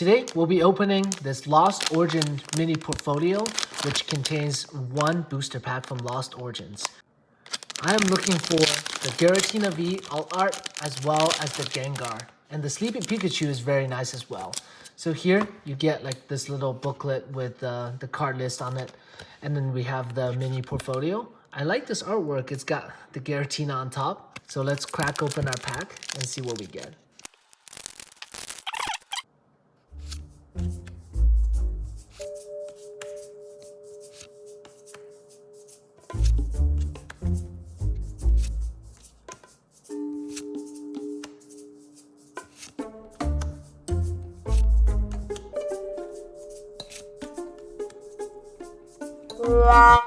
Today, we'll be opening this Lost Origin mini portfolio, which contains one booster pack from Lost Origins. I am looking for the Giratina V alt art as well as the Gengar. And the Sleepy Pikachu is very nice as well. So here you get like this little booklet with the card list on it. And then we have the mini portfolio. I like this artwork. It's got the Giratina on top. So let's crack open our pack and see what we get. Wow.